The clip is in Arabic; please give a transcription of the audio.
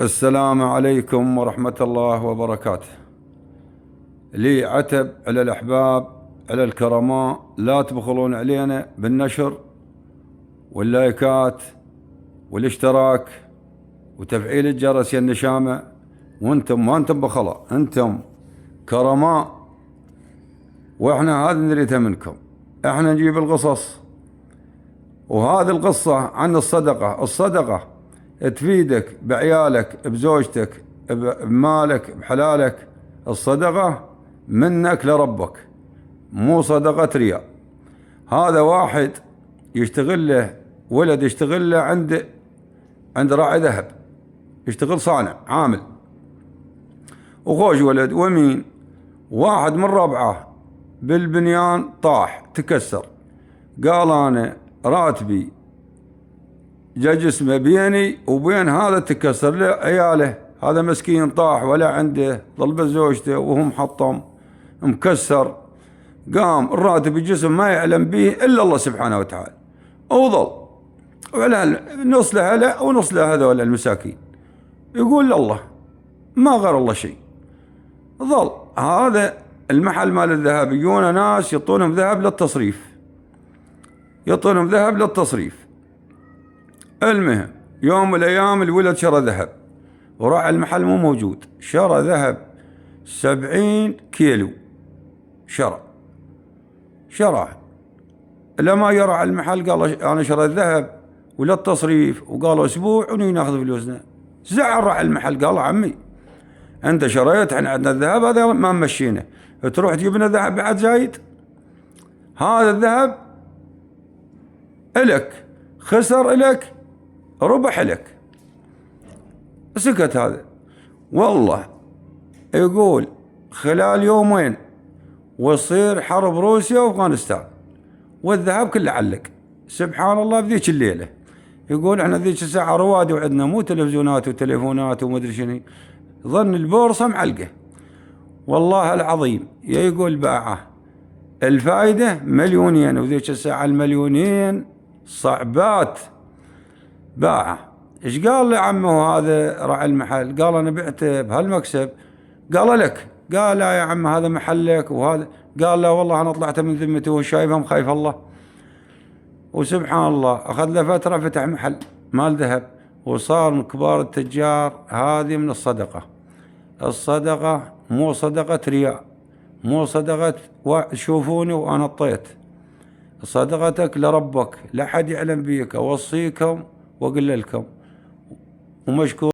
السلام عليكم ورحمة الله وبركاته. لي عتب على الأحباب، على الكرماء، لا تبخلون علينا بالنشر واللايكات والاشتراك وتفعيل الجرس يا النشامة. وانتم ما انتم بخلاء، انتم كرماء، واحنا هذا نريدها منكم. احنا نجيب القصص، وهذه القصة عن الصدقة تفيدك بعيالك، بزوجتك، بمالك، بحلالك. الصدقة منك لربك، مو صدقة رياء. هذا واحد يشتغل له ولد، يشتغل له عند راعي ذهب، يشتغل صانع عامل، وخوش ولد. ومين واحد من ربعه بالبنيان طاح تكسر، قال انا راتبي جا جسمه بيني وبين هذا تكسر له عياله. هذا مسكين طاح ولا عنده، ظل زوجته وهو محطم مكسر. قام الراتب الجسم ما يعلم به الا الله سبحانه وتعالى، وظل ولا نص له له ونص له هذول المساكين. يقول الله ما غير الله شيء. ظل هذا المحل مال الذهب يجون ناس يعطونهم ذهب للتصريف، يعطونهم ذهب للتصريف. المهم يوم من الايام الولد شرى ذهب، وراح المحل مو موجود، شرى ذهب 70 كيلو. شرى لما يروح المحل قال انا شرى الذهب ولا التصريف، وقالوا اسبوع وناخذ فلوسنا. زعل راح المحل، قال عمي انت شريت، احنا عندنا الذهب هذا ما مشينا، تروح تجيب لنا ذهب بعد زايد؟ هذا الذهب الك، خسر الك، ربح لك. سكت هذا. والله يقول خلال يومين ويصير حرب روسيا وافغانستان، والذهب كله علق. سبحان الله بذيك الليله. يقول احنا ذيك الساعه روادي وعندنا مو تلفزيونات وتليفونات ومدري شنو، ظن البورصه معلقه. والله العظيم يقول باعه الفائده مليونين، وذيك الساعه المليونين صعبات. باعه. ايش قال له عمه هذا راعي المحل؟ قال انا بعته بهالمكسب. قال لك؟ قال لا يا عم هذا محلك وهذا. قال لا والله انا طلعت من ذمته وشايفهم خايف الله. وسبحان الله اخذ له فتره فتح محل مال ذهب، وصار من كبار التجار. هذه من الصدقه مو صدقه رياء، مو صدقه شوفوني وانا اطيت. صدقتك لربك، لا حد يعلم بيك. اوصيكم واقول لكم ومشكور.